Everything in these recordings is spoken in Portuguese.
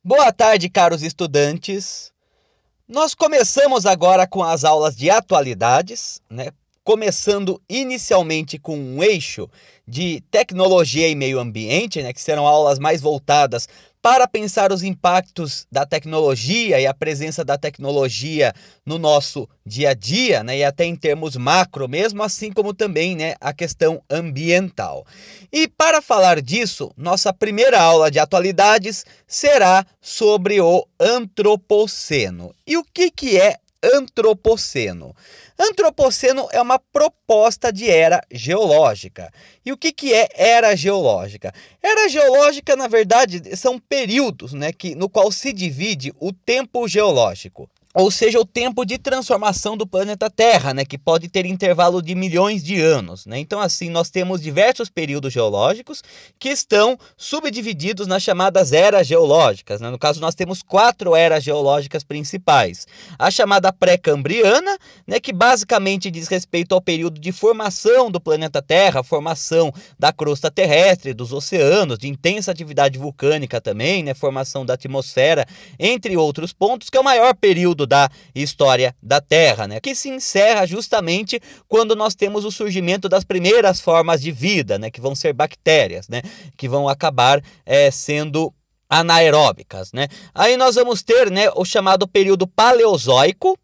Boa tarde, caros estudantes. Nós começamos agora com as aulas de atualidades, né? Começando inicialmente com um eixo de tecnologia e meio ambiente, né? Que serão aulas mais voltadas para pensar os impactos da tecnologia e a presença da tecnologia no nosso dia a dia, né? E até em termos macro mesmo, assim como também, né, a questão ambiental. E para falar disso, nossa primeira aula de atualidades será sobre o antropoceno. E o que é antropoceno? Antropoceno é uma proposta de era geológica. E o que é era geológica? Era geológica, na verdade, são períodos, né, no qual se divide o tempo geológico. Ou seja, o tempo de transformação do planeta Terra, né, que pode ter intervalo de milhões de anos, né? Então, assim, nós temos diversos períodos geológicos que estão subdivididos nas chamadas eras geológicas, né? No caso, nós temos 4 eras geológicas principais. A chamada pré-cambriana, né, que basicamente diz respeito ao período de formação do planeta Terra, formação da crosta terrestre, dos oceanos, de intensa atividade vulcânica também, né, formação da atmosfera, entre outros pontos, que é o maior período da história da Terra, né? Que se encerra justamente quando nós temos o surgimento das primeiras formas de vida, né? Que vão ser bactérias, né? Que vão acabar sendo anaeróbicas, né? Aí nós vamos ter, né, o chamado período paleozoico.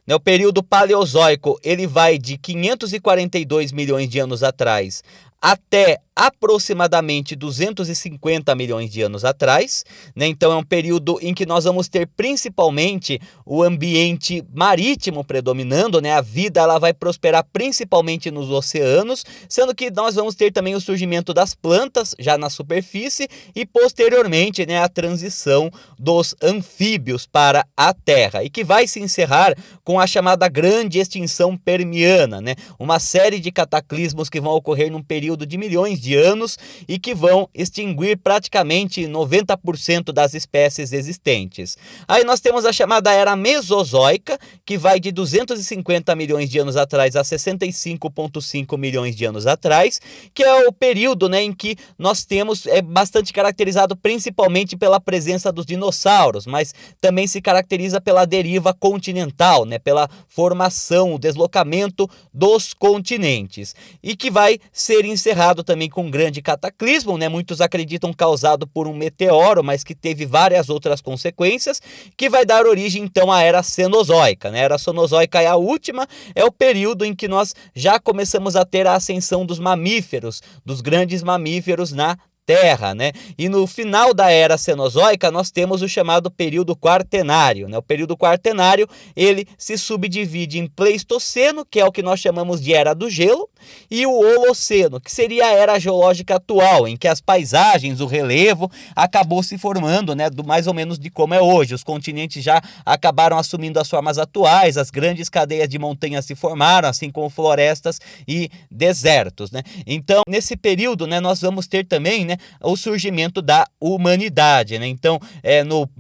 O período paleozoico ele vai de 542 milhões de anos atrás até aproximadamente 250 milhões de anos atrás, né? Então é um período em que nós vamos ter principalmente o ambiente marítimo predominando, né? A vida ela vai prosperar principalmente nos oceanos, sendo que nós vamos ter também o surgimento das plantas já na superfície e posteriormente, né, a transição dos anfíbios para a Terra, e que vai se encerrar com a chamada grande extinção permiana, né? Uma série de cataclismos que vão ocorrer num período de milhões de anos e que vão extinguir praticamente 90% das espécies existentes. Aí nós temos a chamada era mesozoica, que vai de 250 milhões de anos atrás a 65,5 milhões de anos atrás, que é o período, né, em que nós temos bastante caracterizado principalmente pela presença dos dinossauros, mas também se caracteriza pela deriva continental, né, pela formação, o deslocamento dos continentes, e que vai ser encerrado também com um grande cataclismo, né? Muitos acreditam causado por um meteoro, mas que teve várias outras consequências, que vai dar origem então à era cenozoica, né? A era cenozoica é a última, é o período em que nós já começamos a ter a ascensão dos mamíferos, dos grandes mamíferos na Terra, né? E no final da era cenozoica nós temos o chamado período quaternário, né? O período quaternário ele se subdivide em Pleistoceno, que é o que nós chamamos de era do gelo, e o Holoceno, que seria a era geológica atual, em que as paisagens, o relevo acabou se formando, né, do mais ou menos de como é hoje. Os continentes já acabaram assumindo as formas atuais, as grandes cadeias de montanhas se formaram, assim como florestas e desertos, né? Então, nesse período, né, nós vamos ter também, né, o surgimento da humanidade, né? Então,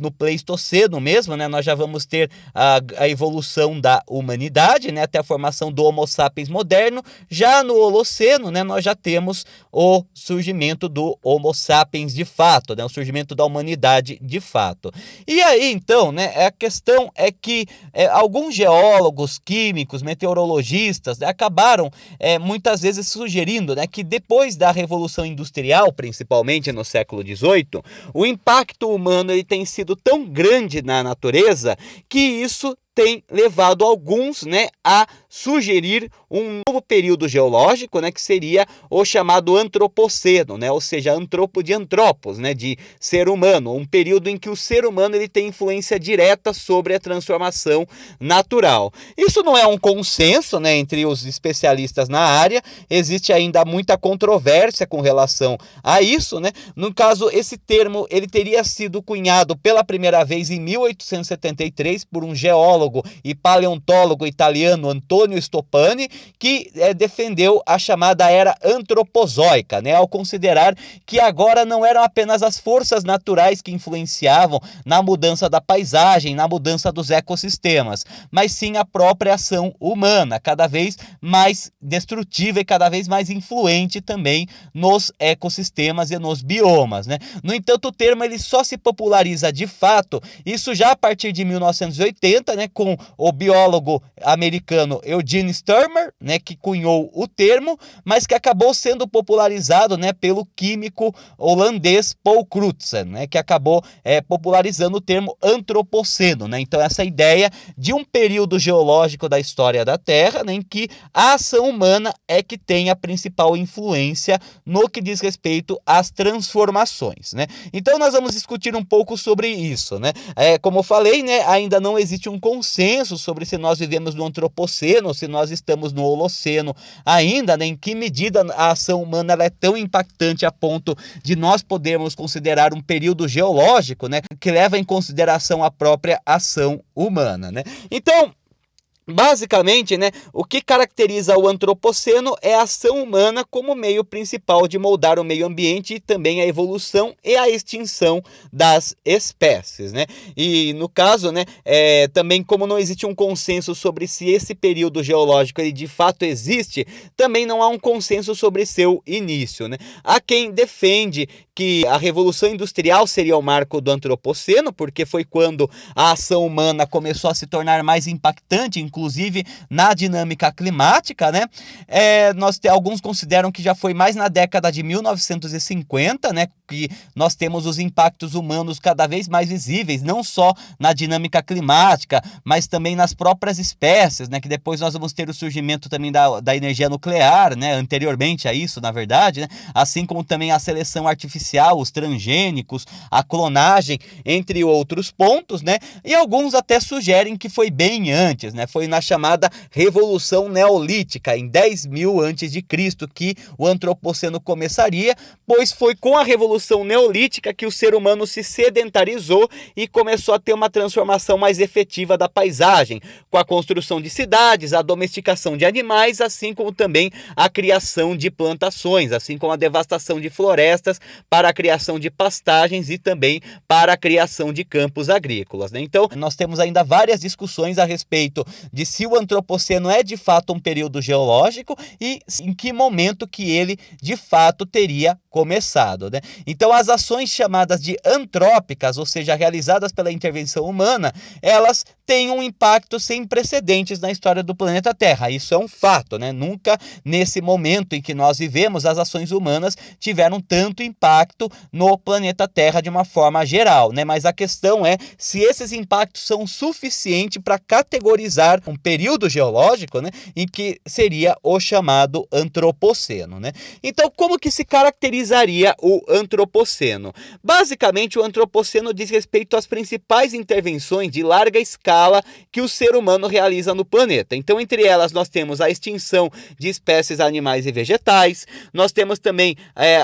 no Pleistoceno mesmo, né, nós já vamos ter a evolução da humanidade, né, até a formação do Homo sapiens moderno. Já no Holoceno, né, nós já temos o surgimento do Homo sapiens de fato, né, o surgimento da humanidade de fato. E aí, então, né, a questão é que alguns geólogos, químicos, meteorologistas, né, acabaram muitas vezes sugerindo, né, que depois da Revolução Industrial, principalmente no século XVIII, o impacto humano ele tem sido tão grande na natureza que isso tem levado alguns, né, a sugerir um novo período geológico, né, que seria o chamado antropoceno, né, ou seja, antropo de antropos, né, de ser humano, um período em que o ser humano ele tem influência direta sobre a transformação natural. Isso não é um consenso, né, entre os especialistas na área, existe ainda muita controvérsia com relação a isso, né? No caso, esse termo ele teria sido cunhado pela primeira vez em 1873 por um geólogo biólogo e paleontólogo italiano Antonio Stoppani, que defendeu a chamada era antropozoica, né, ao considerar que agora não eram apenas as forças naturais que influenciavam na mudança da paisagem, na mudança dos ecossistemas, mas sim a própria ação humana, cada vez mais destrutiva e cada vez mais influente também nos ecossistemas e nos biomas, né? No entanto, o termo ele só se populariza de fato, isso já a partir de 1980, né, com o biólogo americano Eugene Sturmer, né, que cunhou o termo, mas que acabou sendo popularizado, né, pelo químico holandês Paul Crutzen, né, que acabou popularizando o termo antropoceno, né? Então essa ideia de um período geológico da história da Terra, né, em que a ação humana é que tem a principal influência no que diz respeito às transformações, né? Então nós vamos discutir um pouco sobre isso, né? Como eu falei, né, ainda não existe um consenso sobre se nós vivemos no antropoceno ou se nós estamos no holoceno ainda, né? Em que medida a ação humana ela é tão impactante a ponto de nós podermos considerar um período geológico, né, que leva em consideração a própria ação humana, né? Então, basicamente, né, o que caracteriza o antropoceno é a ação humana como meio principal de moldar o meio ambiente e também a evolução e a extinção das espécies, né? E no caso, né, também como não existe um consenso sobre se esse período geológico ele de fato existe, também não há um consenso sobre seu início, né? Há quem defende que a Revolução Industrial seria o marco do antropoceno, porque foi quando a ação humana começou a se tornar mais impactante, inclusive na dinâmica climática, né? Alguns consideram que já foi mais na década de 1950, né? Que nós temos os impactos humanos cada vez mais visíveis, não só na dinâmica climática, mas também nas próprias espécies, né? Que depois nós vamos ter o surgimento também da energia nuclear, né? Anteriormente a isso, na verdade, né? Assim como também a seleção artificial, os transgênicos, a clonagem, entre outros pontos, né? E alguns até sugerem que foi bem antes, né? Foi na chamada Revolução Neolítica, em 10.000 a.C., que o antropoceno começaria, pois foi com a Revolução Neolítica que o ser humano se sedentarizou e começou a ter uma transformação mais efetiva da paisagem, com a construção de cidades, a domesticação de animais, assim como também a criação de plantações, assim como a devastação de florestas para a criação de pastagens e também para a criação de campos agrícolas, né? Então, nós temos ainda várias discussões a respeito de se o antropoceno é de fato um período geológico e em que momento que ele de fato teria começado, né? Então, as ações chamadas de antrópicas, ou seja, realizadas pela intervenção humana, elas têm um impacto sem precedentes na história do planeta Terra. Isso é um fato, né? Nunca nesse momento em que nós vivemos as ações humanas tiveram tanto impacto no planeta Terra de uma forma geral, né? Mas a questão é se esses impactos são suficientes para categorizar um período geológico, né, em que seria o chamado antropoceno, né? Então, como que se caracterizaria o antropoceno? Basicamente, o antropoceno diz respeito às principais intervenções de larga escala que o ser humano realiza no planeta. Então, entre elas, nós temos a extinção de espécies animais e vegetais, nós temos também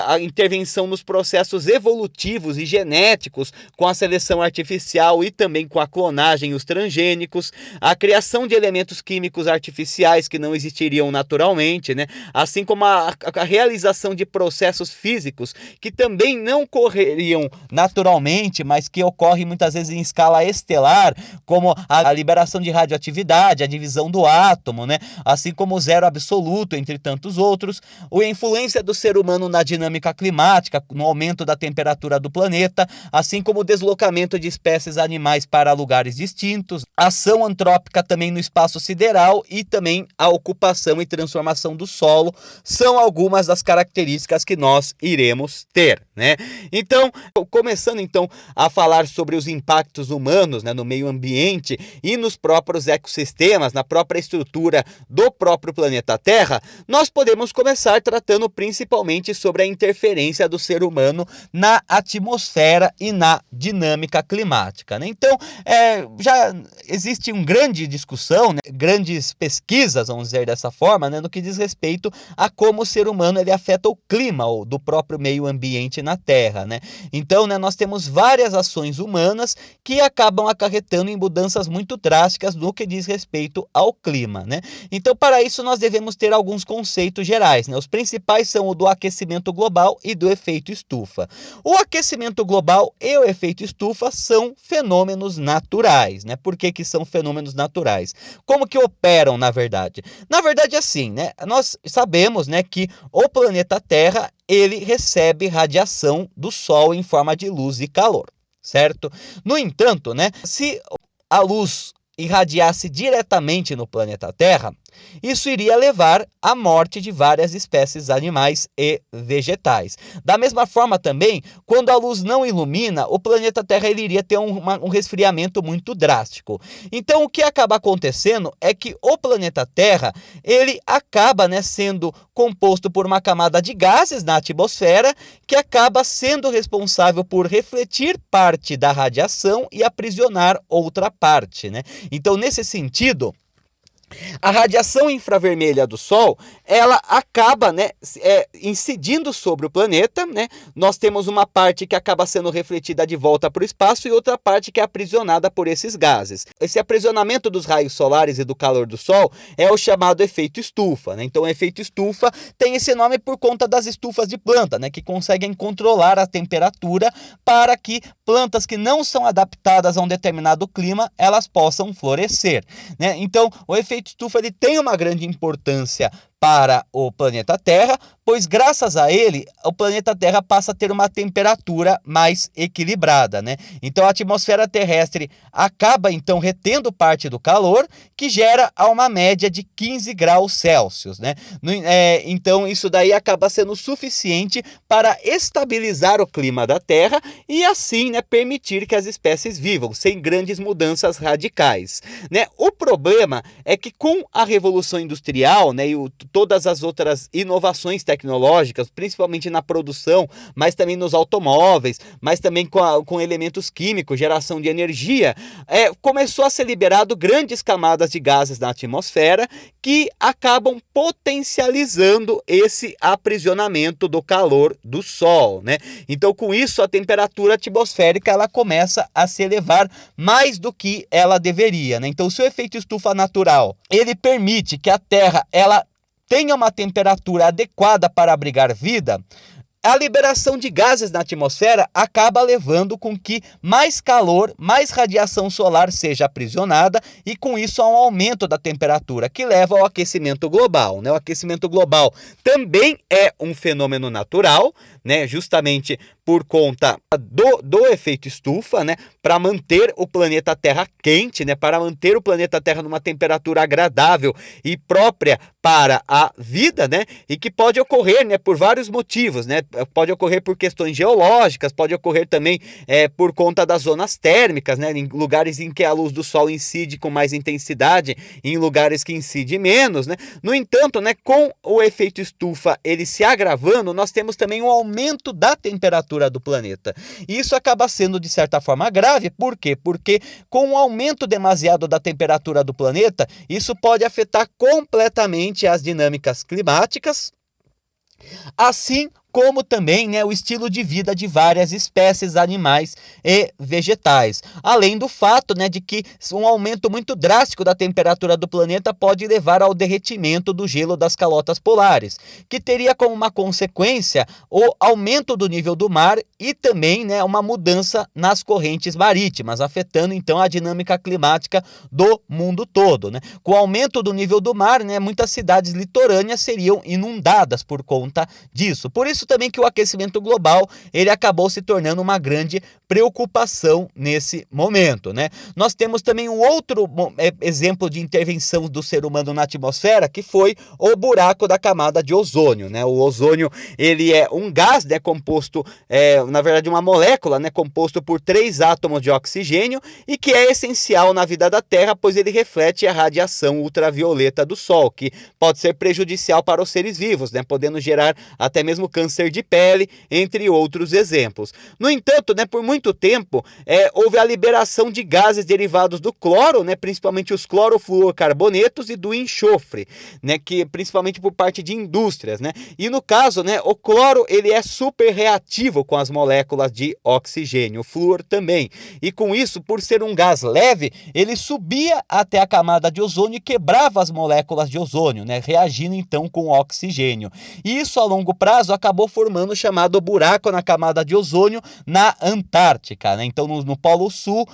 a intervenção nos processos evolutivos e genéticos com a seleção artificial e também com a clonagem e os transgênicos, a criação de elementos químicos artificiais que não existiriam naturalmente, né? Assim como a realização de processos físicos que também não ocorreriam naturalmente, mas que ocorrem muitas vezes em escala estelar, como a liberação de radioatividade, a divisão do átomo, né? Assim como o zero absoluto, entre tantos outros, a influência do ser humano na dinâmica climática, no aumento da temperatura do planeta, assim como o deslocamento de espécies animais para lugares distintos, ação antrópica também no espaço sideral e também a ocupação e transformação do solo são algumas das características que nós iremos ter, né? Então, começando então a falar sobre os impactos humanos, né, no meio ambiente e nos próprios ecossistemas, na própria estrutura do próprio planeta Terra, nós podemos começar tratando principalmente sobre a interferência do ser humano na atmosfera e na dinâmica climática, né? Então, já existe uma grande discussão evolução, né, grandes pesquisas, vamos dizer dessa forma, né, no que diz respeito a como o ser humano ele afeta o clima do próprio meio ambiente na Terra, né? Então, né, nós temos várias ações humanas que acabam acarretando em mudanças muito drásticas no que diz respeito ao clima, né? Então, para isso, nós devemos ter alguns conceitos gerais, né? Os principais são o do aquecimento global e do efeito estufa. O aquecimento global e o efeito estufa são fenômenos naturais, né? Por que são fenômenos naturais? Como que operam, na verdade? Na verdade, assim, né? Nós sabemos, né, que o planeta Terra, ele recebe radiação do Sol em forma de luz e calor, certo? No entanto, né, se a luz irradiasse diretamente no planeta Terra, isso iria levar à morte de várias espécies animais e vegetais. Da mesma forma também, quando a luz não ilumina, o planeta Terra ele iria ter um resfriamento muito drástico. Então, o que acaba acontecendo é que o planeta Terra ele acaba, né, sendo composto por uma camada de gases na atmosfera que acaba sendo responsável por refletir parte da radiação e aprisionar outra parte, né? Então, nesse sentido, a radiação infravermelha do Sol, ela acaba, né, incidindo sobre o planeta, né? Nós temos uma parte que acaba sendo refletida de volta para o espaço e outra parte que é aprisionada por esses gases. Esse aprisionamento dos raios solares e do calor do Sol é o chamado efeito estufa, né? Então, o efeito estufa tem esse nome por conta das estufas de planta, né, que conseguem controlar a temperatura para que plantas que não são adaptadas a um determinado clima, elas possam florescer, né? Então, o efeito estufa ele tem uma grande importância para o planeta Terra, pois graças a ele, o planeta Terra passa a ter uma temperatura mais equilibrada, né? Então a atmosfera terrestre acaba então retendo parte do calor, que gera uma média de 15 graus Celsius, né? Então isso daí acaba sendo suficiente para estabilizar o clima da Terra e assim, né, permitir que as espécies vivam sem grandes mudanças radicais, né? O problema é que com a Revolução Industrial, né, e todas as outras inovações tecnológicas, principalmente na produção, mas também nos automóveis, mas também com elementos químicos, geração de energia, começou a ser liberado grandes camadas de gases na atmosfera que acabam potencializando esse aprisionamento do calor do Sol, né? Então, com isso, a temperatura atmosférica ela começa a se elevar mais do que ela deveria, né? Então, se o efeito estufa natural, ele permite que a Terra ela tenha uma temperatura adequada para abrigar vida, a liberação de gases na atmosfera acaba levando com que mais calor, mais radiação solar seja aprisionada e com isso há um aumento da temperatura que leva ao aquecimento global, né? O aquecimento global também é um fenômeno natural, né? Justamente por conta do efeito estufa, né? Para manter o planeta Terra quente, né? Para manter o planeta Terra numa temperatura agradável e própria para a vida, né? E que pode ocorrer, né, por vários motivos, né? Pode ocorrer por questões geológicas, pode ocorrer também por conta das zonas térmicas, né? Em lugares em que a luz do Sol incide com mais intensidade, em lugares que incide menos, né? No entanto, né, com o efeito estufa ele se agravando, nós temos também um aumento da temperatura do planeta. E isso acaba sendo, de certa forma, grave. Por quê? Porque com o aumento demasiado da temperatura do planeta, isso pode afetar completamente as dinâmicas climáticas, assim como também, né, o estilo de vida de várias espécies animais e vegetais. Além do fato, né, de que um aumento muito drástico da temperatura do planeta pode levar ao derretimento do gelo das calotas polares, que teria como uma consequência o aumento do nível do mar e também, né, uma mudança nas correntes marítimas, afetando então a dinâmica climática do mundo todo, né? Com o aumento do nível do mar, né, muitas cidades litorâneas seriam inundadas por conta disso. Por isso também que o aquecimento global ele acabou se tornando uma grande preocupação nesse momento, né? Nós temos também um outro exemplo de intervenção do ser humano na atmosfera, que foi o buraco da camada de ozônio, né? O ozônio ele é um gás, né, composto, na verdade uma molécula, né, composto por 3 átomos de oxigênio e que é essencial na vida da Terra, pois ele reflete a radiação ultravioleta do Sol, que pode ser prejudicial para os seres vivos, né, podendo gerar até mesmo câncer câncer de pele, entre outros exemplos. No entanto, né, por muito tempo, houve a liberação de gases derivados do cloro, né, principalmente os clorofluorcarbonetos e do enxofre, né, que principalmente por parte de indústrias, né? E no caso, né, o cloro ele é super reativo com as moléculas de oxigênio, o flúor também. E com isso, por ser um gás leve, ele subia até a camada de ozônio e quebrava as moléculas de ozônio, né, reagindo então com o oxigênio. E isso a longo prazo acabou formando o chamado buraco na camada de ozônio na Antártica, né? Então no Polo Sul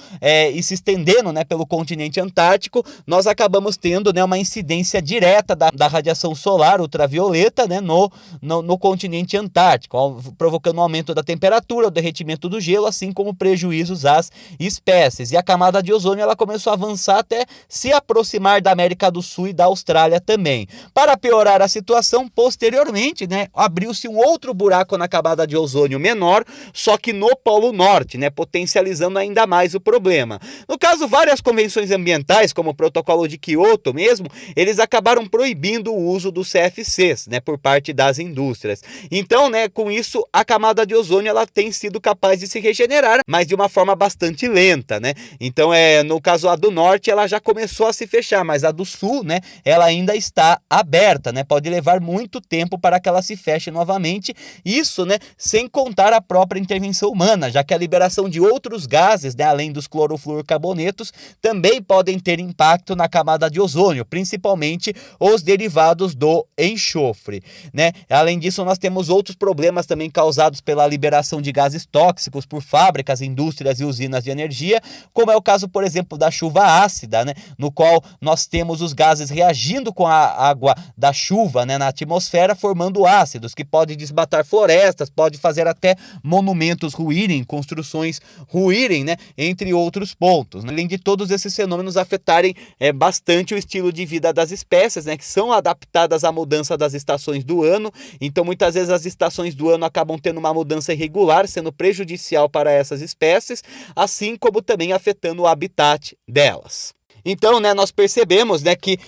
e se estendendo, né, pelo continente antártico, nós acabamos tendo, né, uma incidência direta da radiação solar ultravioleta, né, no continente antártico, provocando um aumento da temperatura, o derretimento do gelo, assim como prejuízos às espécies. E a camada de ozônio ela começou a avançar até se aproximar da América do Sul e da Austrália também. Para piorar a situação, posteriormente, né, abriu-se um outro buraco na camada de ozônio menor, só que no Polo Norte, né, potencializando ainda mais o problema. No caso, várias convenções ambientais, como o Protocolo de Kyoto mesmo, eles acabaram proibindo o uso dos CFCs, né, por parte das indústrias. Então, né, com isso, a camada de ozônio ela tem sido capaz de se regenerar, mas de uma forma bastante lenta, né? Então, no caso a do norte, ela já começou a se fechar, mas a do sul, né, ela ainda está aberta, né? Pode levar muito tempo para que ela se feche novamente. Isso, né, sem contar a própria intervenção humana, já que a liberação de outros gases, né, além dos clorofluorcarbonetos, também podem ter impacto na camada de ozônio, principalmente os derivados do enxofre, né? Além disso, nós temos outros problemas também causados pela liberação de gases tóxicos por fábricas, indústrias e usinas de energia, como é o caso, por exemplo, da chuva ácida, né, no qual nós temos os gases reagindo com a água da chuva, né, na atmosfera, formando ácidos, que pode desmatar florestas, pode fazer até monumentos ruírem, construções ruírem, né, entre outros pontos, né? Além de todos esses fenômenos afetarem bastante o estilo de vida das espécies, né, que são adaptadas à mudança das estações do ano. Então, muitas vezes as estações do ano acabam tendo uma mudança irregular, sendo prejudicial para essas espécies, assim como também afetando o habitat delas. Então, né, nós percebemos, né, que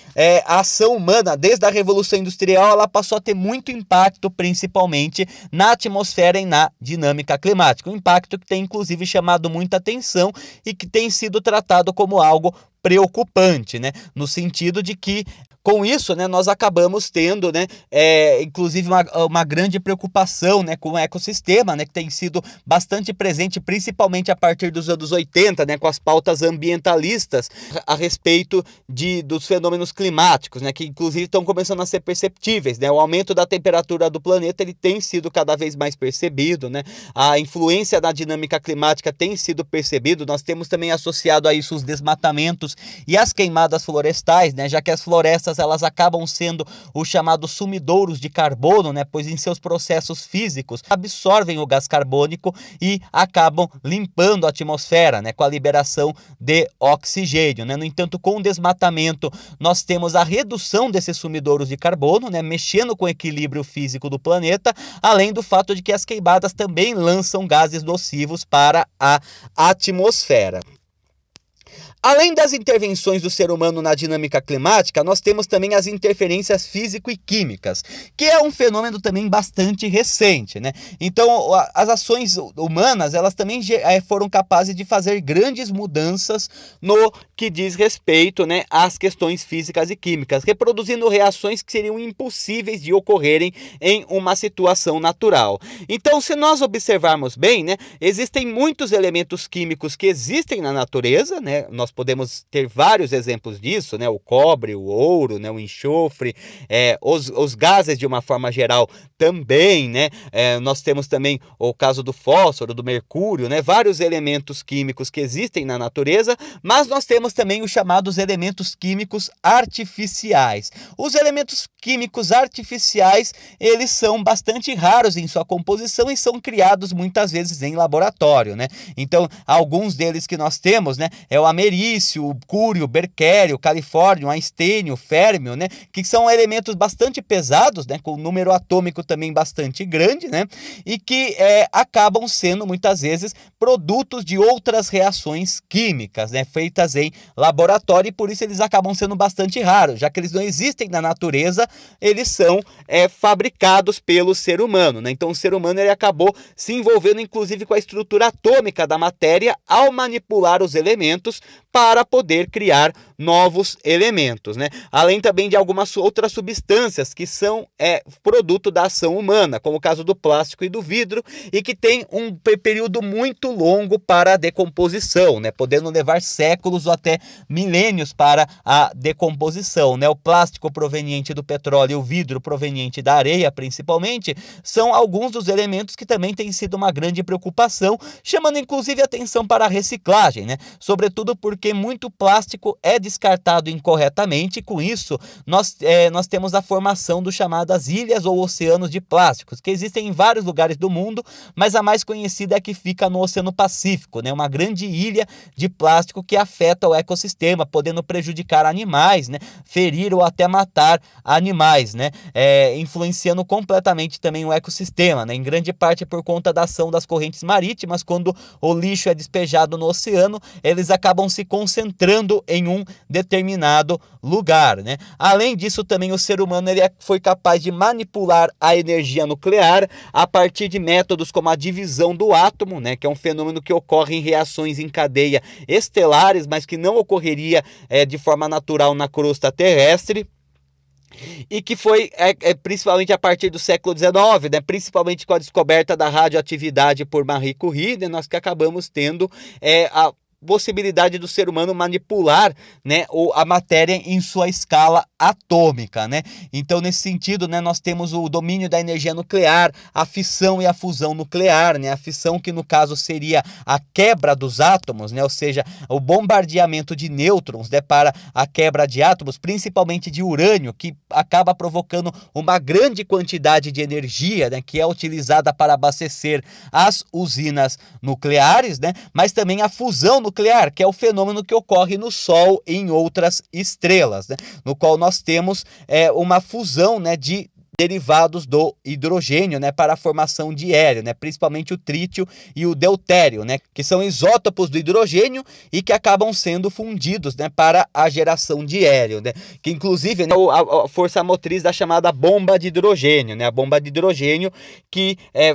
a ação humana, desde a Revolução Industrial, ela passou a ter muito impacto, principalmente na atmosfera e na dinâmica climática. Um impacto que tem, inclusive, chamado muita atenção e que tem sido tratado como algo preocupante, né, no sentido de que com isso, né, nós acabamos tendo, né, inclusive uma grande preocupação, né, com o ecossistema, né, que tem sido bastante presente, principalmente a partir dos anos 80, né, com as pautas ambientalistas a respeito dos fenômenos climáticos, né, que inclusive estão começando a ser perceptíveis, né, o aumento da temperatura do planeta ele tem sido cada vez mais percebido, né, a influência da dinâmica climática tem sido percebido. Nós temos também associado a isso os desmatamentos e as queimadas florestais, né, já que as florestas elas acabam sendo os chamados sumidouros de carbono, né, pois em seus processos físicos absorvem o gás carbônico e acabam limpando a atmosfera, né, com a liberação de oxigênio, né. No entanto, com o desmatamento, nós temos a redução desses sumidouros de carbono, né, mexendo com o equilíbrio físico do planeta, além do fato de que as queimadas também lançam gases nocivos para a atmosfera. Além das intervenções do ser humano na dinâmica climática, nós temos também as interferências físico e químicas, que é um fenômeno também bastante recente, né? Então, as ações humanas, elas também foram capazes de fazer grandes mudanças no que diz respeito, né, às questões físicas e químicas, reproduzindo reações que seriam impossíveis de ocorrerem em uma situação natural. Então, se nós observarmos bem, né, existem muitos elementos químicos que existem na natureza, né? Nós podemos ter vários exemplos disso, né? O cobre, o ouro, né? O enxofre, os gases de uma forma geral também, né? Nós temos também o caso do fósforo, do mercúrio, né? Vários elementos químicos que existem na natureza, mas nós temos também os chamados elementos químicos artificiais. Os elementos químicos artificiais, eles são bastante raros em sua composição e são criados muitas vezes em laboratório, né? Então, alguns deles que nós temos, né? É o americium, berício, cúrio, berquério, califórnio, einstênio, férmio, né, que são elementos bastante pesados, né, com número atômico também bastante grande, né, e que acabam sendo muitas vezes produtos de outras reações químicas, né, feitas em laboratório, e por isso eles acabam sendo bastante raros, já que eles não existem na natureza, eles são fabricados pelo ser humano, né? Então o ser humano ele acabou se envolvendo inclusive com a estrutura atômica da matéria ao manipular os elementos para poder criar novos elementos, né? Além também de algumas outras substâncias que são produto da ação humana, como o caso do plástico e do vidro, e que tem um período muito longo para a decomposição, né? Podendo levar séculos ou até milênios para a decomposição, né? O plástico proveniente do petróleo e o vidro proveniente da areia, principalmente, são alguns dos elementos que também têm sido uma grande preocupação, chamando inclusive atenção para a reciclagem, né? Sobretudo porque muito plástico é descartado incorretamente, e com isso nós temos a formação do chamadas ilhas ou oceanos de plásticos, que existem em vários lugares do mundo, mas a mais conhecida é a que fica no Oceano Pacífico, né? Uma grande ilha de plástico que afeta o ecossistema, podendo prejudicar animais, né? Ferir ou até matar animais, né? Influenciando completamente também o ecossistema, né? Em grande parte por conta da ação das correntes marítimas. Quando o lixo é despejado no oceano, eles acabam se concentrando em um determinado lugar, né? Além disso, também o ser humano foi capaz de manipular a energia nuclear a partir de métodos como a divisão do átomo, né? Que é um fenômeno que ocorre em reações em cadeia estelares, mas que não ocorreria de forma natural na crosta terrestre, e que foi principalmente a partir do século XIX, né, principalmente com a descoberta da radioatividade por Marie Curie, né, nós que acabamos tendo a possibilidade do ser humano manipular, né, a matéria em sua escala atômica, né? Então, nesse sentido, né, nós temos o domínio da energia nuclear, a fissão e a fusão nuclear, né? A fissão, que no caso seria a quebra dos átomos, né? Ou seja, o bombardeamento de nêutrons, né, para a quebra de átomos, principalmente de urânio, que acaba provocando uma grande quantidade de energia, né, que é utilizada para abastecer as usinas nucleares, né? Mas também a fusão nuclear, que é o fenômeno que ocorre no Sol e em outras estrelas, né? No qual nós temos uma fusão, né, de derivados do hidrogênio, né, para a formação de hélio, né, principalmente o trítio e o deutério, né, que são isótopos do hidrogênio e que acabam sendo fundidos, né, para a geração de hélio, né, que inclusive, né, a força motriz da chamada bomba de hidrogênio, né, a bomba de hidrogênio, que é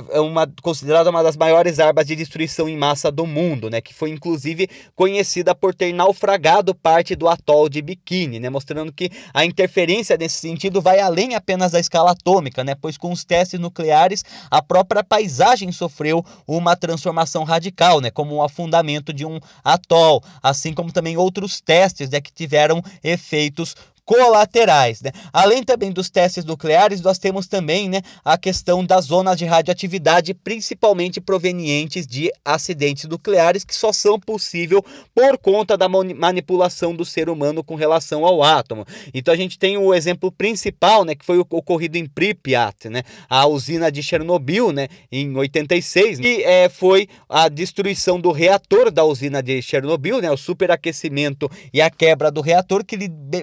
considerada uma das maiores armas de destruição em massa do mundo, né, que foi inclusive conhecida por ter naufragado parte do atol de Bikini, né, mostrando que a interferência nesse sentido vai além apenas da escala atômica, né? Pois com os testes nucleares a própria paisagem sofreu uma transformação radical, né? Como o afundamento de um atol, assim como também outros testes, né, que tiveram efeitos colaterais, né? Além também dos testes nucleares, nós temos também, né, a questão das zonas de radioatividade, principalmente provenientes de acidentes nucleares, que só são possíveis por conta da manipulação do ser humano com relação ao átomo. Então a gente tem o exemplo principal, né, que foi ocorrido em Pripyat, né, a usina de Chernobyl, né, em 86, que foi a destruição do reator da usina de Chernobyl, né, o superaquecimento e a quebra do reator, que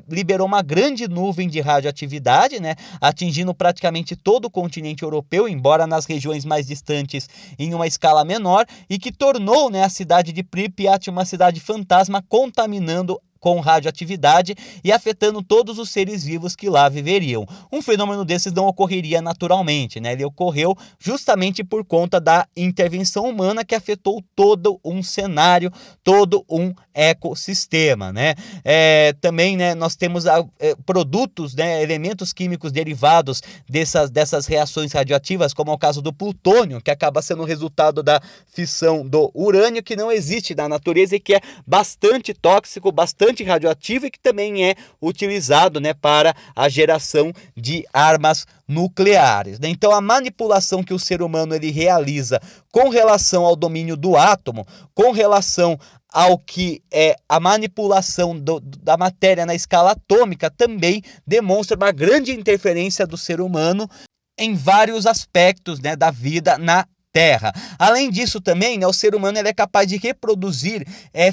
liberou uma grande nuvem de radioatividade, né, atingindo praticamente todo o continente europeu, embora nas regiões mais distantes em uma escala menor, e que tornou, né, a cidade de Pripyat uma cidade fantasma, contaminando com radioatividade e afetando todos os seres vivos que lá viveriam. Um fenômeno desses não ocorreria naturalmente, né? Ele ocorreu justamente por conta da intervenção humana, que afetou todo um cenário, todo um ecossistema, né? Também, né, nós temos produtos, né, elementos químicos derivados dessas reações radioativas, como é o caso do plutônio, que acaba sendo o resultado da fissão do urânio, que não existe na natureza e que é bastante tóxico, bastante radioativo, e que também é utilizado, né, para a geração de armas nucleares, né? Então a manipulação que o ser humano ele realiza com relação ao domínio do átomo, com relação ao que é a manipulação da matéria na escala atômica, também demonstra uma grande interferência do ser humano em vários aspectos, né, da vida na Terra. Além disso também, né, o ser humano ele é capaz de reproduzir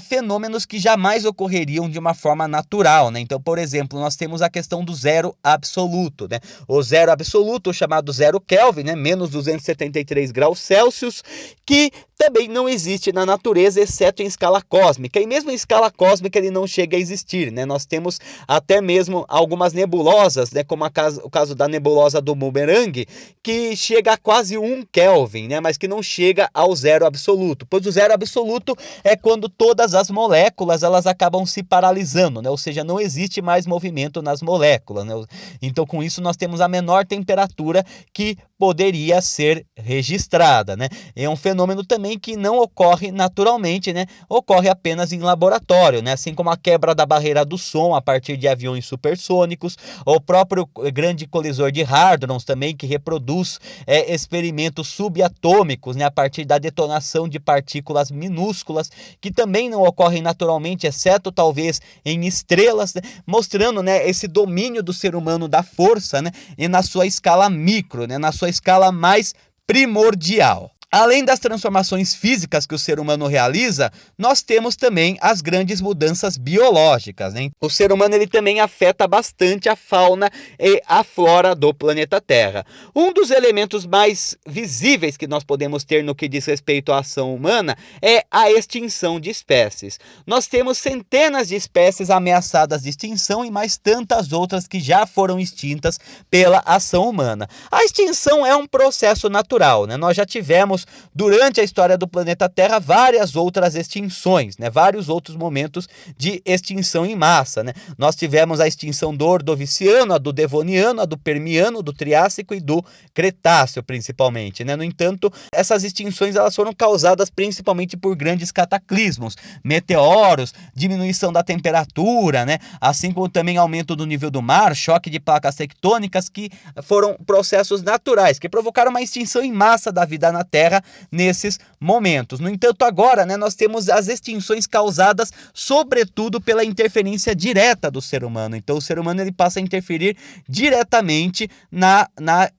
fenômenos que jamais ocorreriam de uma forma natural, né? Então, por exemplo, nós temos a questão do zero absoluto, né? O zero absoluto, chamado zero Kelvin, né, menos 273 graus Celsius, que também não existe na natureza, exceto em escala cósmica. E mesmo em escala cósmica ele não chega a existir, né? Nós temos até mesmo algumas nebulosas, né, como o caso da nebulosa do Bumerangue, que chega a quase 1 Kelvin, né, mas que não chega ao zero absoluto. Pois o zero absoluto é quando todas as moléculas elas acabam se paralisando, né? Ou seja, não existe mais movimento nas moléculas, né? Então, com isso, nós temos a menor temperatura que poderia ser registrada, né? É um fenômeno também que não ocorre naturalmente, né? Ocorre apenas em laboratório, né? Assim como a quebra da barreira do som a partir de aviões supersônicos, o próprio grande colisor de Hadrons também, que reproduz experimentos subatômicos, né? A partir da detonação de partículas minúsculas, que também não ocorrem naturalmente, exceto talvez em estrelas, né? Mostrando, né, esse domínio do ser humano da força, né? E na sua escala micro, né? Na sua escala mais primordial. Além das transformações físicas que o ser humano realiza, nós temos também as grandes mudanças biológicas, né? O ser humano ele também afeta bastante a fauna e a flora do planeta Terra. Um dos elementos mais visíveis que nós podemos ter no que diz respeito à ação humana é a extinção de espécies. Nós temos centenas de espécies ameaçadas de extinção e mais tantas outras que já foram extintas pela ação humana. A extinção é um processo natural, né? Nós já tivemos durante a história do planeta Terra várias outras extinções, né? Vários outros momentos de extinção em massa, né? Nós tivemos a extinção do Ordoviciano, a do Devoniano, a do Permiano, do Triássico e do Cretáceo, principalmente, né? No entanto, essas extinções elas foram causadas principalmente por grandes cataclismos, meteoros, diminuição da temperatura, né? Assim como também aumento do nível do mar, choque de placas tectônicas, que foram processos naturais que provocaram uma extinção em massa da vida na Terra nesses momentos. No entanto, agora, né, nós temos as extinções causadas sobretudo pela interferência direta do ser humano. Então, o ser humano ele passa a interferir diretamente na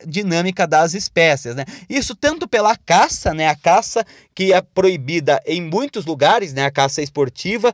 dinâmica das espécies, né? Isso tanto pela caça, né? A caça que é proibida em muitos lugares, né? A caça esportiva,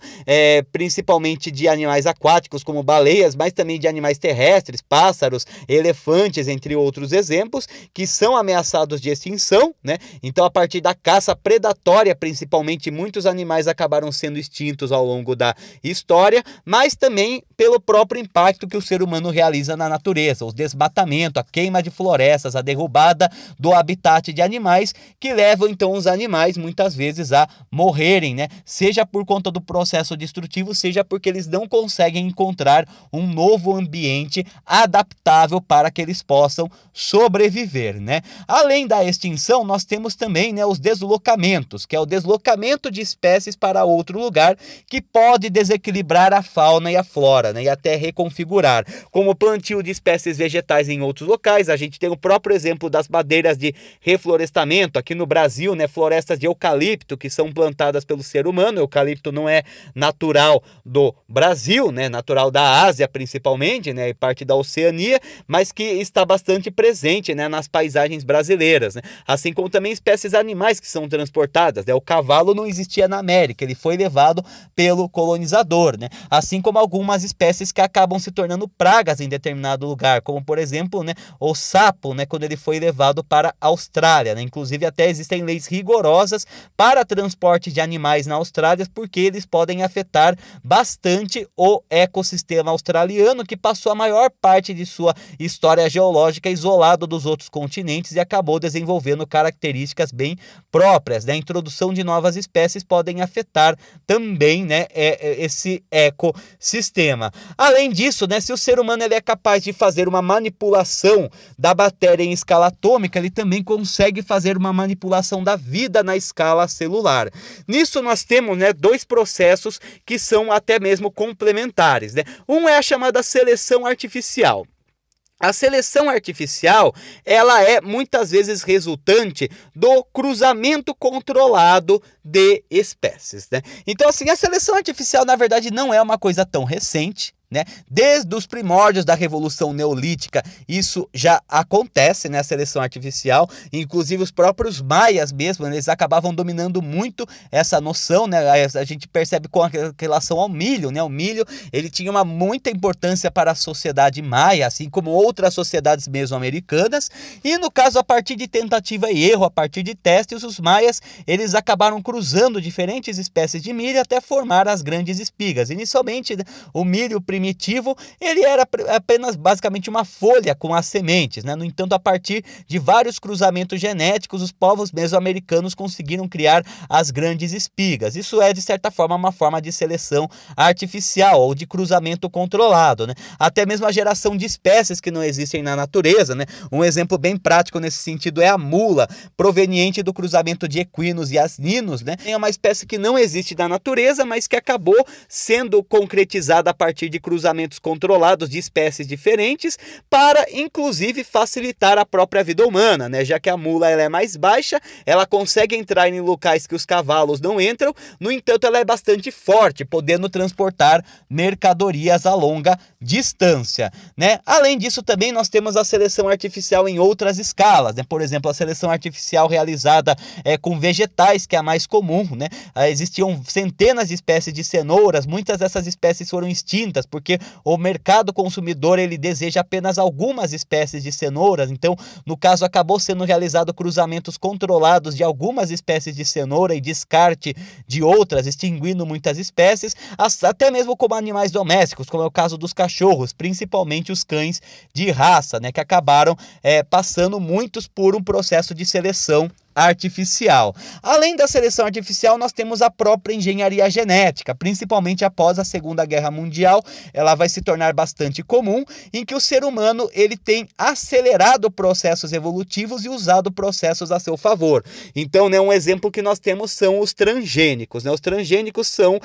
principalmente de animais aquáticos como baleias, mas também de animais terrestres, pássaros, elefantes, entre outros exemplos, que são ameaçados de extinção, né? Então, a partir da caça predatória, principalmente, muitos animais acabaram sendo extintos ao longo da história, mas também pelo próprio impacto que o ser humano realiza na natureza, o desmatamento, a queima de florestas, a derrubada do habitat de animais, que levam então os animais muitas vezes a morrerem, né? Seja por conta do processo destrutivo, seja porque eles não conseguem encontrar um novo ambiente adaptável para que eles possam sobreviver, né? Além da extinção, nós temos também, né, os deslocamentos, que é o deslocamento de espécies para outro lugar, que pode desequilibrar a fauna e a flora, né, e até reconfigurar, como o plantio de espécies vegetais em outros locais. A gente tem o próprio exemplo das madeiras de reflorestamento aqui no Brasil, né, florestas de eucalipto que são plantadas pelo ser humano. O eucalipto não é natural do Brasil, né, natural da Ásia principalmente, né, e parte da Oceania, mas que está bastante presente, né, nas paisagens brasileiras, né? Assim como também espécies animais que são transportadas, né? O cavalo não existia na América, ele foi levado pelo colonizador, né? Assim como algumas espécies que acabam se tornando pragas em determinado lugar, como por exemplo, né, o sapo, né, quando ele foi levado para a Austrália, né? Inclusive até existem leis rigorosas para transporte de animais na Austrália, porque eles podem afetar bastante o ecossistema australiano, que passou a maior parte de sua história geológica isolado dos outros continentes e acabou desenvolvendo características bem próprias, né? A introdução de novas espécies podem afetar também, né, esse ecossistema. Além disso, né, se o ser humano ele é capaz de fazer uma manipulação da matéria em escala atômica, ele também consegue fazer uma manipulação da vida na escala celular. Nisso nós temos, né, dois processos que são até mesmo complementares, né? Um é a chamada seleção artificial. A seleção artificial, ela é muitas vezes resultante do cruzamento controlado de espécies, né? Então, assim, a seleção artificial, na verdade, não é uma coisa tão recente, né? Desde os primórdios da Revolução Neolítica, isso já acontece, né? A seleção artificial, inclusive os próprios maias mesmo, eles acabavam dominando muito essa noção, né? A gente percebe com relação ao milho, né? O milho, ele tinha muita importância para a sociedade maia, assim como outras sociedades mesoamericanas, e no caso, a partir de tentativa e erro, a partir de testes, os maias, eles acabaram cruzando diferentes espécies de milho até formar as grandes espigas. Inicialmente, o milho primitivo, ele era apenas basicamente uma folha com as sementes, né? No entanto, a partir de vários cruzamentos genéticos, os povos mesoamericanos conseguiram criar as grandes espigas. Isso é, de certa forma, uma forma de seleção artificial ou de cruzamento controlado, né? Até mesmo a geração de espécies que não existem na natureza, né? Um exemplo bem prático nesse sentido é a mula, proveniente do cruzamento de equinos e asninos, né? É uma espécie que não existe na natureza, mas que acabou sendo concretizada a partir de cruzamentos controlados de espécies diferentes para, inclusive, facilitar a própria vida humana, né? Já que a mula ela é mais baixa, ela consegue entrar em locais que os cavalos não entram, no entanto, ela é bastante forte, podendo transportar mercadorias a longa distância, né? Além disso, também nós temos a seleção artificial em outras escalas, né? Por exemplo, a seleção artificial realizada com vegetais, que é a mais comum, né? Existiam centenas de espécies de cenouras, muitas dessas espécies foram extintas, porque o mercado consumidor ele deseja apenas algumas espécies de cenouras, então, no caso, acabou sendo realizado cruzamentos controlados de algumas espécies de cenoura e descarte de outras, extinguindo muitas espécies, até mesmo como animais domésticos, como é o caso dos cachorros, principalmente os cães de raça, né, que acabaram passando muitos por um processo de seleção artificial. Além da seleção artificial, nós temos a própria engenharia genética, principalmente após a Segunda Guerra Mundial, ela vai se tornar bastante comum, em que o ser humano ele tem acelerado processos evolutivos e usado processos a seu favor. Então, né, um exemplo que nós temos são os transgênicos, né? Os transgênicos são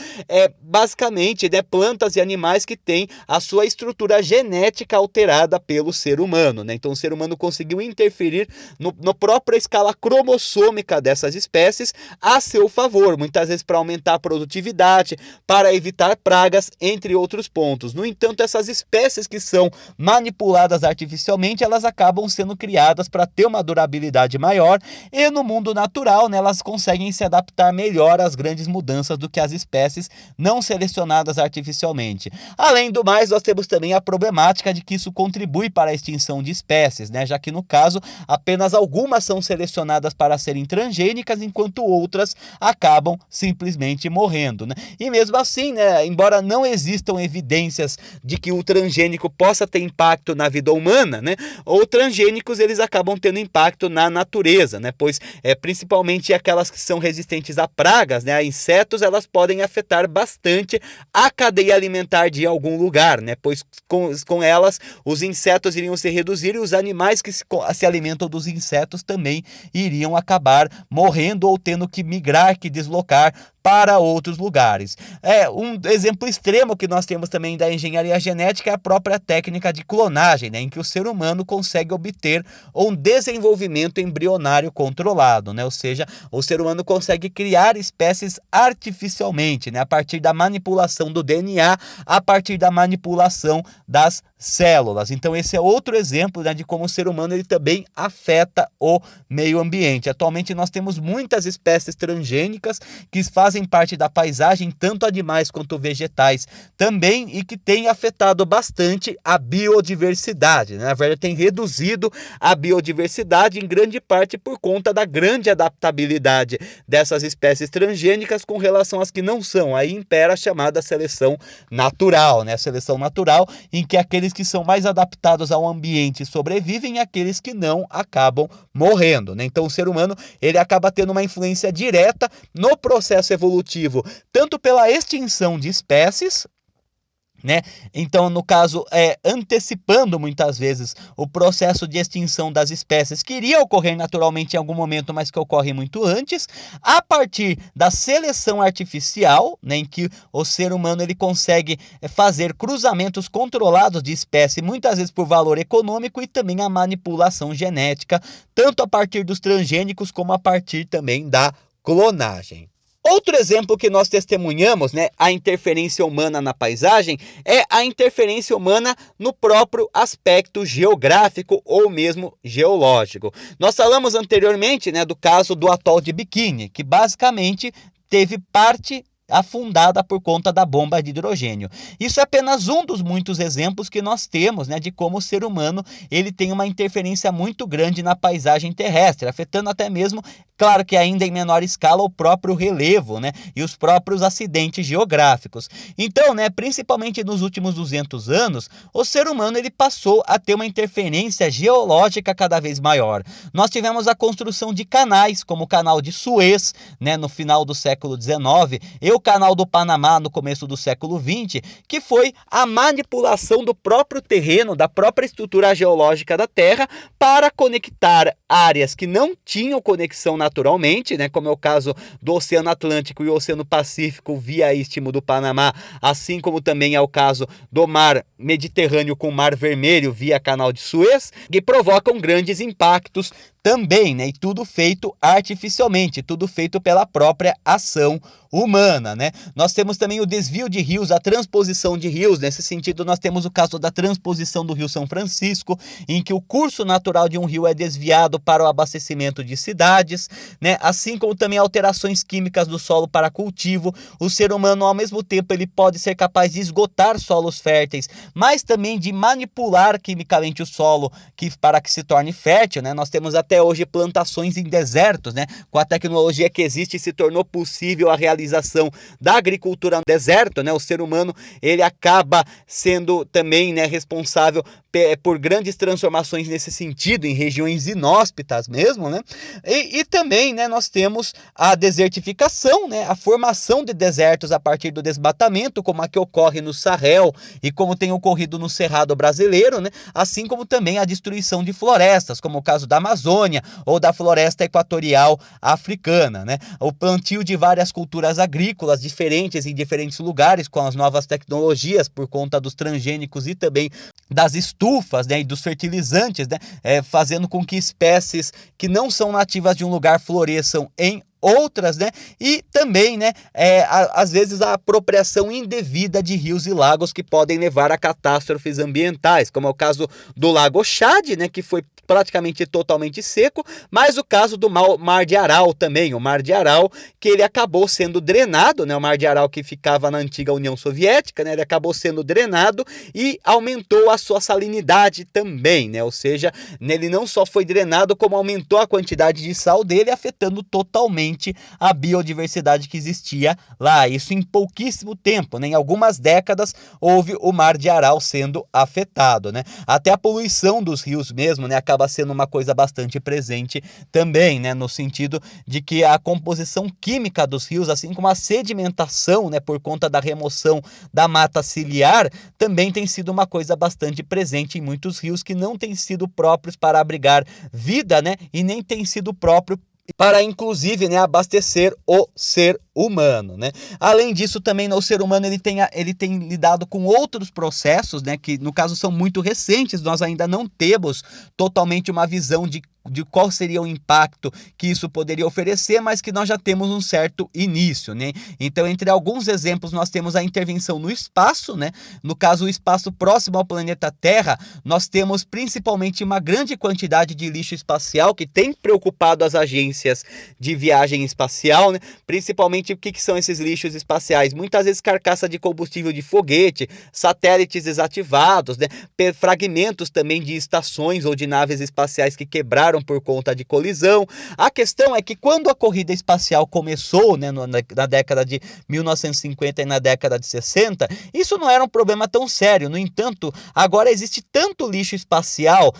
basicamente, né, plantas e animais que têm a sua estrutura genética alterada pelo ser humano, né? Então, o ser humano conseguiu interferir no própria escala cromossômica dessas espécies a seu favor, muitas vezes para aumentar a produtividade, para evitar pragas, entre outros pontos. No entanto, essas espécies que são manipuladas artificialmente, elas acabam sendo criadas para ter uma durabilidade maior e no mundo natural, né, elas conseguem se adaptar melhor às grandes mudanças do que as espécies não selecionadas artificialmente. Além do mais, nós temos também a problemática de que isso contribui para a extinção de espécies, né, já que no caso, apenas algumas são selecionadas para serem transgênicas, enquanto outras acabam simplesmente morrendo, né? E mesmo assim, né, embora não existam evidências de que o transgênico possa ter impacto na vida humana, né, os transgênicos eles acabam tendo impacto na natureza, né, pois principalmente aquelas que são resistentes a pragas, né, a insetos, elas podem afetar bastante a cadeia alimentar de algum lugar, né, pois com elas os insetos iriam se reduzir e os animais que se alimentam dos insetos também iriam acabar morrendo ou tendo que migrar, que deslocar para outros lugares. Um exemplo extremo que nós temos também da engenharia genética é a própria técnica de clonagem, né, em que o ser humano consegue obter um desenvolvimento embrionário controlado, né, ou seja, o ser humano consegue criar espécies artificialmente, né, a partir da manipulação do DNA, a partir da manipulação das células. Então esse é outro exemplo, né, de como o ser humano ele também afeta o meio ambiente. Atualmente nós temos muitas espécies transgênicas que fazem parte da paisagem, tanto animais quanto vegetais também, e que têm afetado bastante a biodiversidade, né? Na verdade, tem reduzido a biodiversidade em grande parte por conta da grande adaptabilidade dessas espécies transgênicas com relação às que não são. Aí impera a chamada seleção natural, né? A seleção natural em que aqueles que são mais adaptados ao ambiente sobrevivem e aqueles que não acabam morrendo, né? Então o ser humano ele acaba tendo uma influência direta no processo evolutivo, tanto pela extinção de espécies, né? Então, no caso, antecipando muitas vezes o processo de extinção das espécies que iria ocorrer naturalmente em algum momento, mas que ocorre muito antes, a partir da seleção artificial, né, em que o ser humano ele consegue fazer cruzamentos controlados de espécie, muitas vezes por valor econômico, e também a manipulação genética, tanto a partir dos transgênicos como a partir também da clonagem. Outro exemplo que nós testemunhamos, né, a interferência humana na paisagem, é a interferência humana no próprio aspecto geográfico ou mesmo geológico. Nós falamos anteriormente, né, do caso do atol de Bikini, que basicamente teve parte afundada por conta da bomba de hidrogênio. Isso é apenas um dos muitos exemplos que nós temos, né, de como o ser humano ele tem uma interferência muito grande na paisagem terrestre, afetando até mesmo, claro que ainda em menor escala, o próprio relevo, né, e os próprios acidentes geográficos. Então, né, principalmente nos últimos 200 anos, o ser humano ele passou a ter uma interferência geológica cada vez maior. Nós tivemos a construção de canais, como o canal de Suez, né, no final do século XIX, e o canal do Panamá no começo do século XX, que foi a manipulação do próprio terreno, da própria estrutura geológica da Terra, para conectar áreas que não tinham conexão naturalmente, né, como é o caso do Oceano Atlântico e o Oceano Pacífico via Istmo do Panamá, assim como também é o caso do Mar Mediterrâneo com o Mar Vermelho via Canal de Suez, que provocam grandes impactos também, né? E tudo feito artificialmente, tudo feito pela própria ação humana, né? Nós temos também o desvio de rios, a transposição de rios. Nesse sentido, nós temos o caso da transposição do Rio São Francisco, em que o curso natural de um rio é desviado para o abastecimento de cidades, né? Assim como também alterações químicas do solo para cultivo. O ser humano, ao mesmo tempo, ele pode ser capaz de esgotar solos férteis, mas também de manipular quimicamente o solo para que se torne fértil, né? Nós temos até hoje plantações em desertos, né? Com a tecnologia que existe, se tornou possível a realização da agricultura no deserto, né? O ser humano ele acaba sendo também, né, responsável por grandes transformações nesse sentido, em regiões inóspitas mesmo, né? E também, né, nós temos a desertificação, né, a formação de desertos a partir do desmatamento, como a que ocorre no Sahel e como tem ocorrido no Cerrado brasileiro, né? Assim como também a destruição de florestas, como o caso da Amazônia ou da floresta equatorial africana, né? O plantio de várias culturas agrícolas diferentes em diferentes lugares com as novas tecnologias por conta dos transgênicos e também das estufas, né, e dos fertilizantes, né, fazendo com que espécies que não são nativas de um lugar floresçam em outras, né? E também, né, às vezes a apropriação indevida de rios e lagos que podem levar a catástrofes ambientais, como é o caso do Lago Chad, né, que foi praticamente totalmente seco, mas o caso do Mar de Aral também, o Mar de Aral, que ele acabou sendo drenado, né, o Mar de Aral que ficava na antiga União Soviética, né, ele acabou sendo drenado e aumentou a sua salinidade também, né, ou seja, ele não só foi drenado, como aumentou a quantidade de sal dele, afetando totalmente a biodiversidade que existia lá. Isso em pouquíssimo tempo, né? Em algumas décadas houve o Mar de Aral sendo afetado, né? Até a poluição dos rios mesmo, né, acaba sendo uma coisa bastante presente também, né, no sentido de que a composição química dos rios, assim como a sedimentação, né, por conta da remoção da mata ciliar, também tem sido uma coisa bastante presente em muitos rios que não têm sido próprios para abrigar vida, né, e nem tem sido próprio para, inclusive, né, abastecer o ser humano, né? Além disso, também o ser humano ele tem lidado com outros processos, né, que no caso são muito recentes, nós ainda não temos totalmente uma visão de qual seria o impacto que isso poderia oferecer, mas que nós já temos um certo início, né? Então, entre alguns exemplos, nós temos a intervenção no espaço, né? No caso, o espaço próximo ao planeta Terra, nós temos principalmente uma grande quantidade de lixo espacial que tem preocupado as agências de viagem espacial, né? Principalmente o que são esses lixos espaciais? Muitas vezes carcaça de combustível de foguete, satélites desativados, né? Fragmentos também de estações ou de naves espaciais que quebraram por conta de colisão. A questão é que quando a corrida espacial começou, né, na década de 1950 e na década de 60, isso não era um problema tão sério. No entanto, agora existe tanto lixo espacial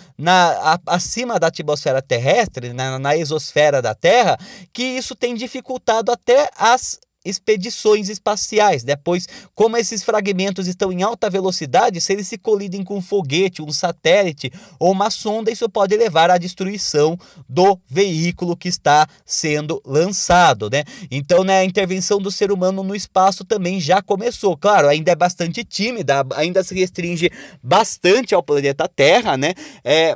acima da atmosfera terrestre, na exosfera da Terra, que isso tem dificultado até as expedições espaciais, né? Pois como esses fragmentos estão em alta velocidade, se eles se colidem com um foguete, um satélite ou uma sonda, isso pode levar à destruição do veículo que está sendo lançado, né? Então, né, a intervenção do ser humano no espaço também já começou. Claro, ainda é bastante tímida, ainda se restringe bastante ao planeta Terra, né?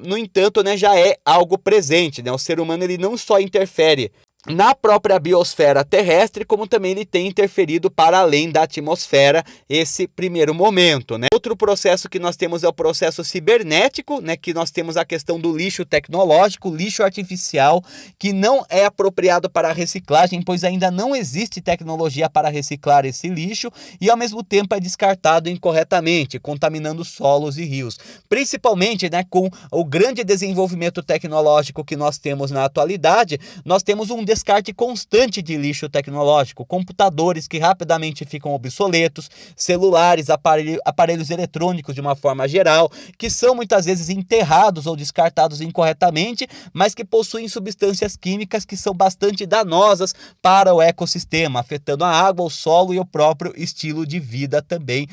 No entanto, né, já é algo presente, né? O ser humano ele não só interfere na própria biosfera terrestre, como também ele tem interferido para além da atmosfera esse primeiro momento, né? Outro processo que nós temos é o processo cibernético, né? Que nós temos a questão do lixo tecnológico, lixo artificial, que não é apropriado para reciclagem, pois ainda não existe tecnologia para reciclar esse lixo e ao mesmo tempo é descartado incorretamente, contaminando solos e rios. Principalmente, né, com o grande desenvolvimento tecnológico que nós temos na atualidade, nós temos um descarte constante de lixo tecnológico, computadores que rapidamente ficam obsoletos, celulares, aparelhos eletrônicos de uma forma geral, que são muitas vezes enterrados ou descartados incorretamente, mas que possuem substâncias químicas que são bastante danosas para o ecossistema, afetando a água, o solo e o próprio estilo de vida também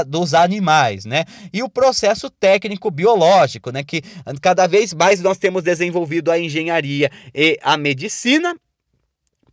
dos animais, né? E o processo técnico biológico, né? Que cada vez mais nós temos desenvolvido a engenharia e a medicina,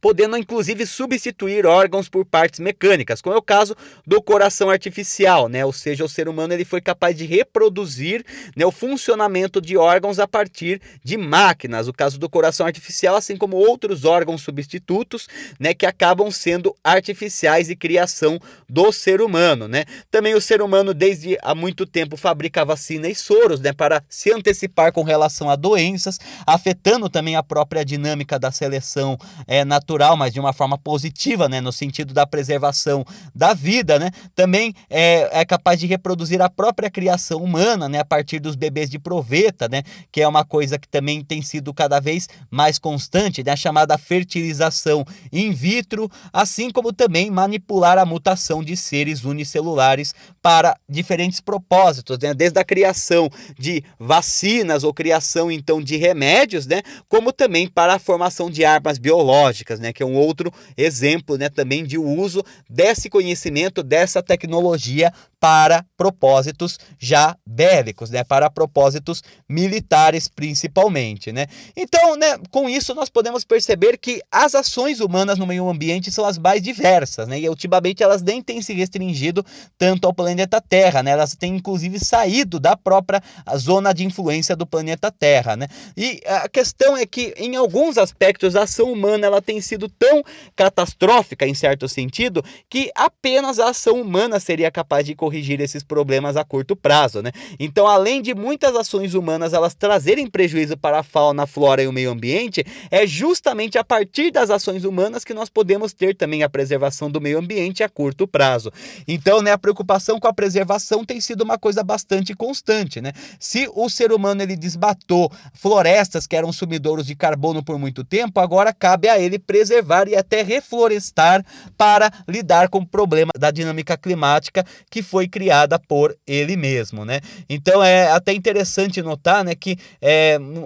podendo inclusive substituir órgãos por partes mecânicas, como é o caso do coração artificial, né? Ou seja, o ser humano ele foi capaz de reproduzir, né, o funcionamento de órgãos a partir de máquinas, o caso do coração artificial, assim como outros órgãos substitutos, né, que acabam sendo artificiais e criação do ser humano, né? Também o ser humano desde há muito tempo fabrica vacina e soros, né, para se antecipar com relação a doenças, afetando também a própria dinâmica da seleção natural, mas de uma forma positiva, né, no sentido da preservação da vida, né? Também é capaz de reproduzir a própria criação humana, né, a partir dos bebês de proveta, né, que é uma coisa que também tem sido cada vez mais constante, né, a chamada fertilização in vitro, assim como também manipular a mutação de seres unicelulares para diferentes propósitos, né, desde a criação de vacinas ou criação então de remédios, né, como também para a formação de armas biológicas, né, que é um outro exemplo, né, também de uso desse conhecimento, dessa tecnologia para propósitos já bélicos, né, para propósitos militares principalmente, né. Então, né, com isso nós podemos perceber que as ações humanas no meio ambiente são as mais diversas, né, e ultimamente elas nem têm se restringido tanto ao planeta Terra, né, elas têm inclusive saído da própria zona de influência do planeta Terra, né. E a questão é que em alguns aspectos a ação humana ela tem sido tão catastrófica em certo sentido que apenas a ação humana seria capaz de corrigir esses problemas a curto prazo, né? Então, além de muitas ações humanas elas trazerem prejuízo para a fauna, a flora e o meio ambiente, é justamente a partir das ações humanas que nós podemos ter também a preservação do meio ambiente a curto prazo. Então, né, a preocupação com a preservação tem sido uma coisa bastante constante, né? Se o ser humano ele desmatou florestas que eram sumidouros de carbono por muito tempo, agora cabe a ele preservar e até reflorestar para lidar com o problema da dinâmica climática que foi criada por ele mesmo, né? Então é até interessante notar, né, que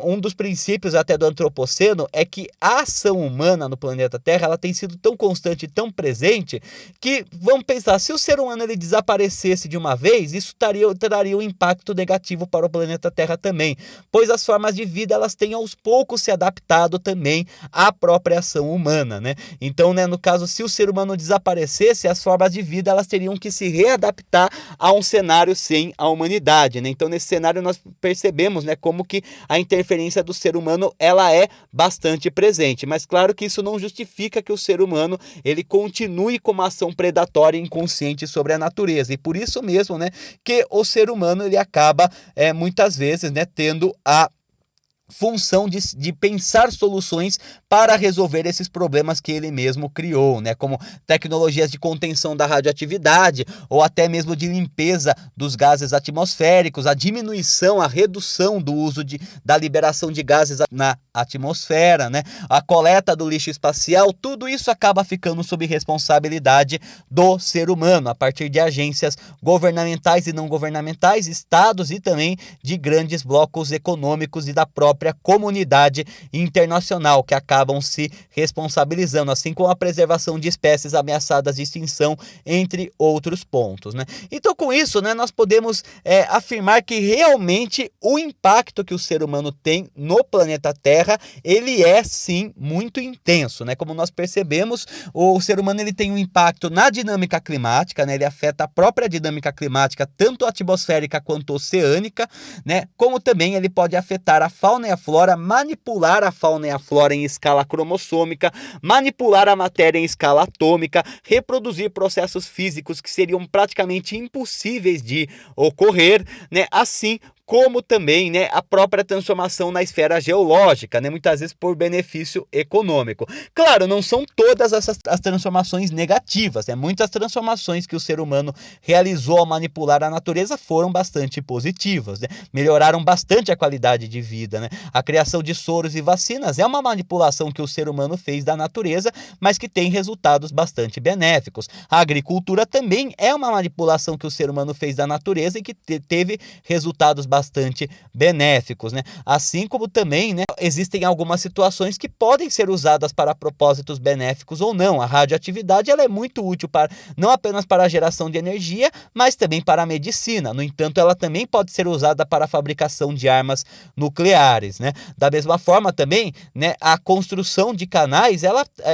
um dos princípios até do antropoceno é que a ação humana no planeta Terra ela tem sido tão constante, tão presente, que vamos pensar, se o ser humano ele desaparecesse de uma vez, isso traria um impacto negativo para o planeta Terra também, pois as formas de vida elas têm aos poucos se adaptado também à própria ação humana, né? Então, né, no caso, se o ser humano desaparecesse, as formas de vida elas teriam que se readaptar a um cenário sem a humanidade, né? Então, nesse cenário nós percebemos, né, como que a interferência do ser humano ela é bastante presente, mas claro que isso não justifica que o ser humano ele continue com uma ação predatória e inconsciente sobre a natureza, e por isso mesmo, né, que o ser humano ele acaba muitas vezes, né, tendo a função de pensar soluções para resolver esses problemas que ele mesmo criou, né? Como tecnologias de contenção da radioatividade ou até mesmo de limpeza dos gases atmosféricos, a diminuição, a redução do uso da liberação de gases na atmosfera, né? A coleta do lixo espacial, tudo isso acaba ficando sob responsabilidade do ser humano, a partir de agências governamentais e não governamentais, estados e também de grandes blocos econômicos e da própria comunidade internacional, que acabam se responsabilizando, assim como a preservação de espécies ameaçadas de extinção, entre outros pontos, né? Então, com isso, né, nós podemos afirmar que realmente o impacto que o ser humano tem no planeta Terra, ele é sim muito intenso, né? Como nós percebemos, o ser humano ele tem um impacto na dinâmica climática, né? Ele afeta a própria dinâmica climática, tanto atmosférica quanto oceânica, né? Como também ele pode afetar a fauna e a flora, manipular a fauna e a flora em escala cromossômica, manipular a matéria em escala atômica, reproduzir processos físicos que seriam praticamente impossíveis de ocorrer, né? Assim como também, né, a própria transformação na esfera geológica, né, muitas vezes por benefício econômico. Claro, não são todas as transformações negativas, né? Muitas transformações que o ser humano realizou ao manipular a natureza foram bastante positivas, né? Melhoraram bastante a qualidade de vida, né? A criação de soros e vacinas é uma manipulação que o ser humano fez da natureza, mas que tem resultados bastante benéficos. A agricultura também é uma manipulação que o ser humano fez da natureza e que teve resultados bastante benéficos, né? Assim como também, né, existem algumas situações que podem ser usadas para propósitos benéficos ou não. A radioatividade ela é muito útil não apenas para a geração de energia, mas também para a medicina. No entanto, ela também pode ser usada para a fabricação de armas nucleares, né? Da mesma forma também, né, a construção de canais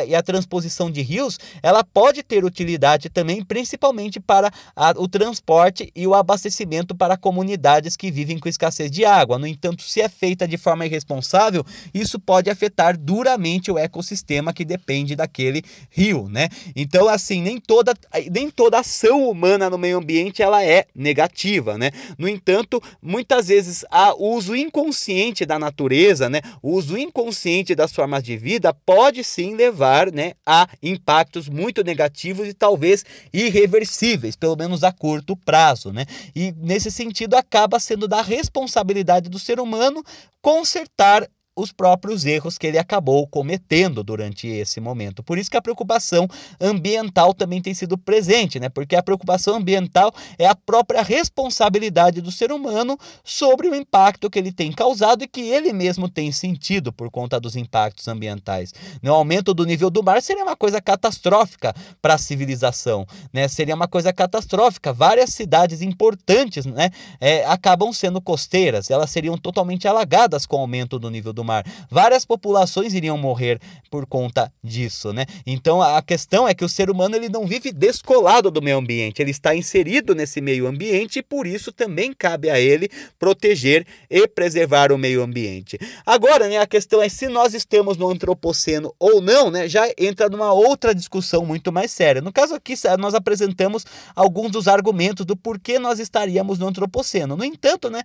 e a transposição de rios, ela pode ter utilidade também, principalmente para o transporte e o abastecimento para comunidades que vivem com escassez de água. No entanto, se é feita de forma irresponsável, isso pode afetar duramente o ecossistema que depende daquele rio, né? Então, assim, nem toda ação humana no meio ambiente ela é negativa, né? No entanto, muitas vezes o uso inconsciente da natureza, né? O uso inconsciente das formas de vida pode sim levar, né, a impactos muito negativos e talvez irreversíveis, pelo menos a curto prazo, né? E nesse sentido acaba sendo da responsabilidade do ser humano consertar os próprios erros que ele acabou cometendo durante esse momento. Por isso que a preocupação ambiental também tem sido presente, né? Porque a preocupação ambiental é a própria responsabilidade do ser humano sobre o impacto que ele tem causado e que ele mesmo tem sentido por conta dos impactos ambientais. O aumento do nível do mar seria uma coisa catastrófica para a civilização, né? Seria uma coisa catastrófica. Várias cidades importantes, né, acabam sendo costeiras, elas seriam totalmente alagadas com o aumento do nível do mar. Várias populações iriam morrer por conta disso, né? Então a questão é que o ser humano ele não vive descolado do meio ambiente, ele está inserido nesse meio ambiente e por isso também cabe a ele proteger e preservar o meio ambiente. Agora, né, a questão é se nós estamos no antropoceno ou não, né? Já entra numa outra discussão muito mais séria. No caso aqui, nós apresentamos alguns dos argumentos do porquê nós estaríamos no antropoceno. No entanto, né,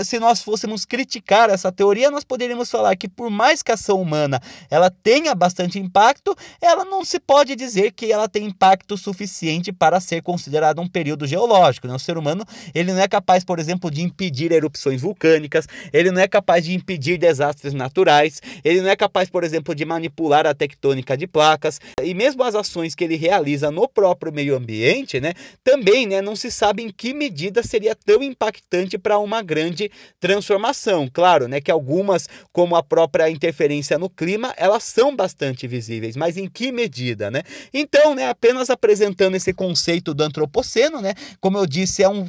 se nós fôssemos criticar essa teoria, nós poderíamos falar que por mais que a ação humana ela tenha bastante impacto, ela não se pode dizer que ela tem impacto suficiente para ser considerado um período geológico, né? O ser humano ele não é capaz, por exemplo, de impedir erupções vulcânicas, ele não é capaz de impedir desastres naturais, ele não é capaz, por exemplo, de manipular a tectônica de placas, e mesmo as ações que ele realiza no próprio meio ambiente, né, também, né, não se sabe em que medida seria tão impactante para uma grande transformação. Claro, né, que algumas, como a própria interferência no clima, elas são bastante visíveis, mas em que medida, né? Então, né, apenas apresentando esse conceito do antropoceno, né, como eu disse, é um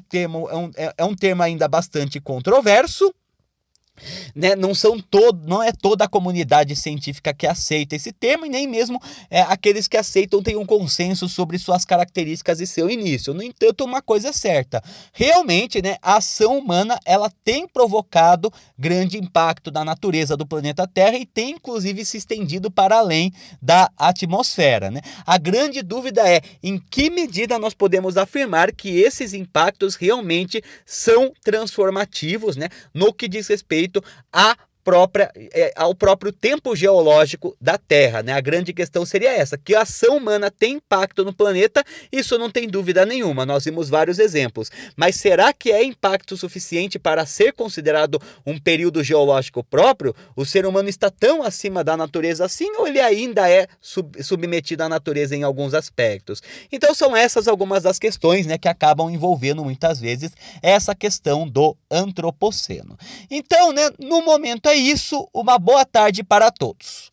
termo ainda bastante controverso, né? Não é toda a comunidade científica que aceita esse termo e nem mesmo aqueles que aceitam têm um consenso sobre suas características e seu início. No entanto, uma coisa é certa, realmente, né, a ação humana ela tem provocado grande impacto na natureza do planeta Terra e tem inclusive se estendido para além da atmosfera, né? A grande dúvida é em que medida nós podemos afirmar que esses impactos realmente são transformativos, né, no que diz respeito ao próprio tempo geológico da Terra, né? A grande questão seria essa, que a ação humana tem impacto no planeta, isso não tem dúvida nenhuma, nós vimos vários exemplos, mas será que é impacto suficiente para ser considerado um período geológico próprio? O ser humano está tão acima da natureza assim ou ele ainda é submetido à natureza em alguns aspectos? Então são essas algumas das questões, né, que acabam envolvendo muitas vezes essa questão do antropoceno. Então, né, no momento é isso. Uma boa tarde para todos.